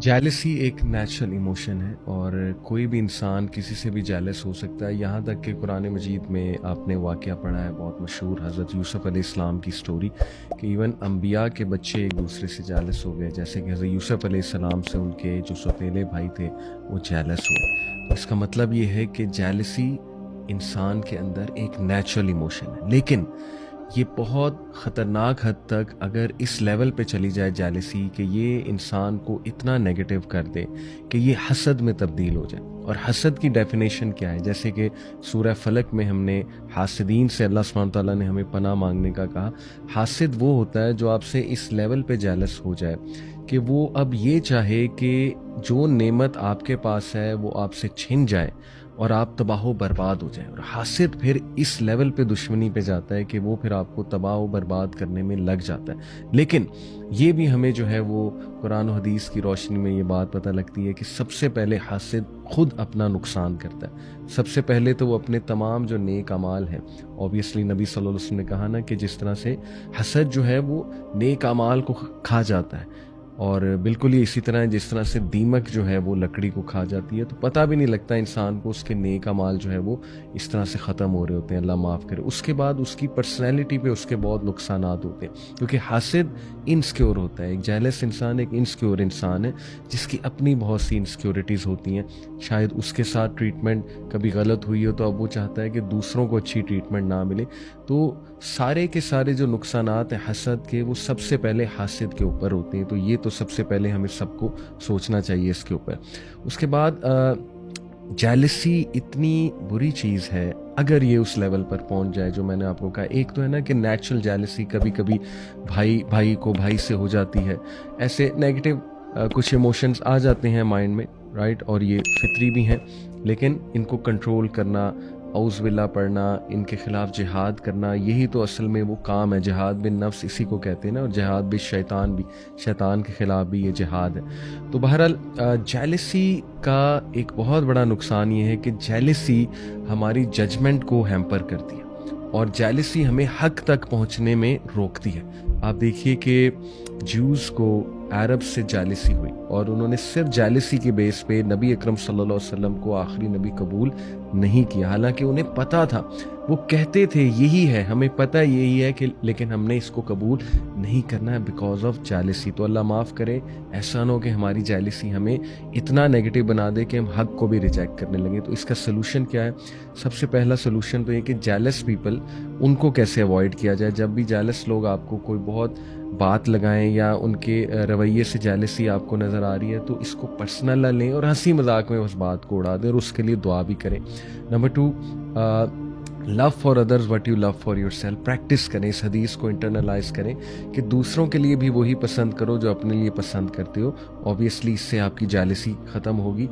Jealousy एक natural emotion है और कोई भी इंसान किसी से भी जेलस हो सकता है। यहाँ तक कि कुरान मजीद में आपने वाक़या पढ़ा है बहुत मशहूर हज़रत यूसुफ़ अलैहिस्सलाम की स्टोरी कि इवन अम्बिया के बच्चे एक दूसरे से जेलस हो गए, जैसे कि हज़रत यूसुफ़ अलैहिस्सलाम से उनके जो सौतेले भाई थे वो जेलस हुए। तो इसका मतलब ये है कि जेलसी इंसान के अंदर एक नेचुरल इमोशन है, लेकिन ये बहुत ख़तरनाक हद तक अगर इस लेवल पे चली जाए जेलसी कि ये इंसान को इतना नेगेटिव कर दे कि ये हसद में तब्दील हो जाए। और हसद की डेफिनेशन क्या है, जैसे कि सूरह फलक में हमने हासिदीन से अल्लाह सुब्हानहू तआला ने हमें पनाह मांगने का कहा। हासिद वो होता है जो आपसे इस लेवल पे जेलस हो जाए कि वो अब ये चाहे कि जो नेमत आपके पास है वो आपसे छिन जाए और आप तबाह बर्बाद हो जाए। और हासिद फिर इस लेवल पे दुश्मनी पे जाता है कि वो फिर आपको तबाह बर्बाद करने में लग जाता है। लेकिन ये भी हमें जो है वो कुरान और हदीस की रोशनी में ये बात पता लगती है कि सबसे पहले हासिद खुद अपना नुकसान करता है। सबसे पहले तो वो अपने तमाम जो नेक अमाल हैं, ऑब्वियसली नबी सल्लल्लाहु अलैहि वसल्लम ने कहा ना कि जिस तरह से हसद जो है वो नेक अमाल को खा जाता है, और बिल्कुल ही इसी तरह है जिस तरह से दीमक जो है वो लकड़ी को खा जाती है, तो पता भी नहीं लगता इंसान को उसके नेक अमाल जो है वो इस तरह से ख़त्म हो रहे होते हैं, अल्लाह माफ़ करे। उसके बाद उसकी पर्सनैलिटी पे उसके बहुत नुकसानात होते हैं, क्योंकि हासिद इनसिक्योर होता है। एक जेलस इंसान एक इनसिक्योर इंसान है जिसकी अपनी बहुत सी इनसिक्योरिटीज़ होती हैं। शायद उसके साथ ट्रीटमेंट कभी गलत हुई हो तो अब वो चाहता है कि दूसरों को अच्छी ट्रीटमेंट ना मिले। तो सारे के सारे जो नुकसानात हैं हसद के, वो सबसे पहले हासिद के ऊपर होते हैं। तो ये तो सबसे पहले हमें सबको सोचना चाहिए इसके ऊपर। उसके बाद जेलसी इतनी बुरी चीज़ है अगर ये उस लेवल पर पहुंच जाए जो मैंने आपको कहा। एक तो है ना कि नेचुरल जेलसी कभी कभी भाई भाई को भाई से हो जाती है, ऐसे नेगेटिव कुछ इमोशंस आ जाते हैं माइंड में, राइट, और ये फितरी भी हैं, लेकिन इनको कंट्रोल करना, औज़ बिल्लाह पढ़ना, इनके खिलाफ जिहाद करना, यही तो असल में वो काम है। जिहाद बिन नफ्स इसी को कहते हैं ना, और जिहाद बिन शैतान भी, शैतान के खिलाफ भी ये जिहाद है। तो बहरहाल जेलसी का एक बहुत बड़ा नुकसान ये है कि जेलसी हमारी जजमेंट को हैम्पर करती है और जेलसी हमें हक तक पहुंचने में रोकती है। आप देखिए कि ज्यूज़ को अरब से जेलसी हुई और उन्होंने सिर्फ जेलसी के बेस पे नबी अकरम सल्लल्लाहु अलैहि वसल्लम को आखिरी नबी कबूल नहीं किया, हालांकि उन्हें पता था। वो कहते थे यही है, हमें पता है यही है कि, लेकिन हमने इसको कबूल नहीं करना है बिकॉज ऑफ जेलसी। तो अल्लाह माफ़ करे, ऐसा ना हो कि हमारी जेलसी हमें इतना नेगेटिव बना दे कि हम हक को भी रिजेक्ट करने लगे। तो इसका सलूशन क्या है? सबसे पहला सलूशन तो ये कि जेलस पीपल, उनको कैसे अवॉइड किया जाए। जब भी जेलस लोग आपको कोई बहुत बात लगाएं या उनके रवैये से जेलसी आपको नज़र आ रही है तो इसको पर्सनल ना लें और हंसी मजाक में उस बात को उड़ा दें और उसके लिए दुआ भी करें। Number 2, love for others what you love for your self. Practice करें, इस हदीस को इंटरनलाइज करें कि दूसरों के लिए भी वही पसंद करो जो अपने लिए पसंद करते हो। ऑब्वियसली इससे आपकी जेलसी ख़त्म होगी।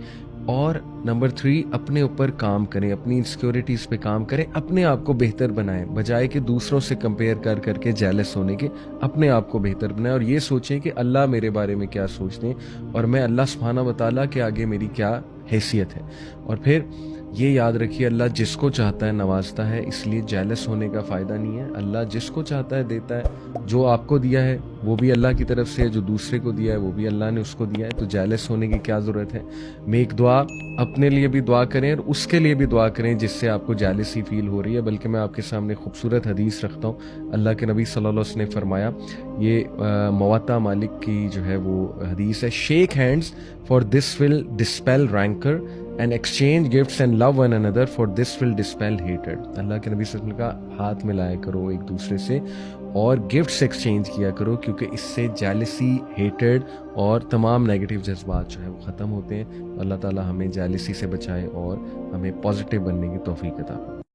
और नंबर 3, अपने ऊपर काम करें, अपनी इनसिक्योरिटीज़ पे काम करें, अपने आप को बेहतर बनाएं, बजाय कि दूसरों से कंपेयर कर करके जेलस होने के अपने आप को बेहतर बनाएं। और ये सोचें कि अल्लाह मेरे बारे में क्या सोचते हैं और मैं अल्लाह सुब्हानहू व तआला के आगे मेरी क्या हैसियत है। और फिर ये याद रखिए, अल्लाह जिसको चाहता है नवाजता है, इसलिए जेलस होने का फ़ायदा नहीं है। अल्लाह जिसको चाहता है देता है। जो आपको दिया है वो भी अल्लाह की तरफ से है, जो दूसरे को दिया है वो भी अल्लाह ने उसको दिया है। तो जेलस होने की क्या ज़रूरत है? मेक दुआ, अपने लिए भी दुआ करें और उसके लिए भी दुआ करें जिससे आपको जेलसी फील हो रही है। बल्कि मैं आपके सामने खूबसूरत हदीस रखता हूँ। अल्लाह के नबी सल्लल्लाहु अलैहि वसल्लम ने फरमाया, ये मुवत्ता मालिक की जो है वो हदीस है, shake hands for this will dispel ranker and exchange gifts and love one another for this will dispel hatred। अल्लाह के नबी सल्लल्लाहु अलैहि वसल्लम का हाथ मिलाया करो एक दूसरे से और गिफ्ट्स एक्सचेंज किया करो, क्योंकि इससे जेलसी, हेटेड और तमाम नेगेटिव जज्बात जो है वो ख़त्म होते हैं। अल्लाह ताला हमें जेलसी से बचाए और हमें पॉजिटिव बनने की तौफीक अता फरमाए।